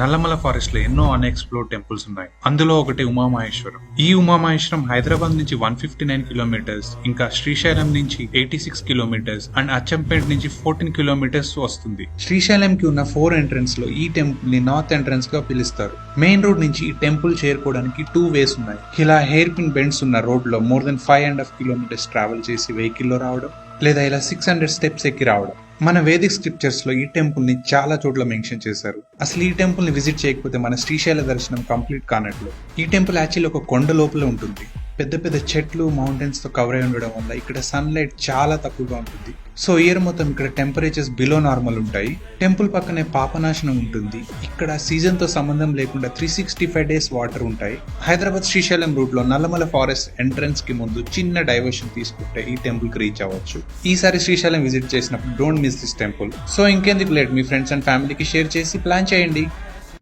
Nallamala forest లో ఎన్నో unexplored temples ఉన్నాయి. అందులో ఒకటి ఉమామహేశ్వరం. ఈ ఉమామహేశ్వరం హైదరాబాద్ నుంచి 159 కిలోమీటర్స్, ఇంకా శ్రీశైలం నుంచి 86 కిలోమీటర్స్ అండ్ అచ్చంపేట నుంచి 14 కిలోమీటర్స్ వస్తుంది. శ్రీశైలం కి ఉన్న 4 ఎంట్రన్స్ లో ఈ టెంపుల్ ని నార్త్ ఎంట్రన్స్ గా పిలుస్తారు. మెయిన్ రోడ్ నుంచి ఈ టెంపుల్ చేరుకోవడానికి 2 వేస్ ఉన్నాయి. ఇలా హెయిర్ పిన్ బెండ్స్ ఉన్న రోడ్ లో మోర్ దెన్ 5.5 కిలోమీటర్స్ ట్రావెల్ చేసి వెహికల్ లో రావడం, లేదా ఇలా 600 స్టెప్స్ ఎక్కి రావడం. మన వేదిక్ స్క్రిప్చర్స్ లో ఈ టెంపుల్ ని చాలా చోట్ల మెన్షన్ చేశారు. అసలు ఈ టెంపుల్ ని విజిట్ చేయకపోతే మన శ్రీశైల దర్శనం కంప్లీట్ కానట్లు. ఈ టెంపుల్ యాక్చువల్లీ ఒక కొండ లోపల ఉంటుంది. పెద్ద పెద్ద చెట్లు, మౌంటైన్స్ తో కవర్ అయి ఉండడం వల్ల ఇక్కడ సన్లైట్ చాలా తక్కువగా ఉంటుంది. సో ఇయర్ మొత్తం ఇక్కడ టెంపరేచర్స్ బిలో నార్మల్ ఉంటాయి. టెంపుల్ పక్కనే పాపనాశనం ఉంటుంది. ఇక్కడ సీజన్ తో సంబంధం లేకుండా 365 డేస్ వాటర్ ఉంటాయి. హైదరాబాద్ శ్రీశైలం రూట్ లో నల్లమల ఫారెస్ట్ ఎంట్రన్స్ కి ముందు చిన్న డైవర్షన్ తీసుకుంటే ఈ టెంపుల్ కి రీచ్ అవ్వచ్చు. ఈసారి శ్రీశైలం విజిట్ చేసినప్పుడు don't miss this temple. So ఇంకెందుకు లేట్, మీ ఫ్రెండ్స్ అండ్ ఫ్యామిలీకి షేర్ చేసి ప్లాన్ చేయండి.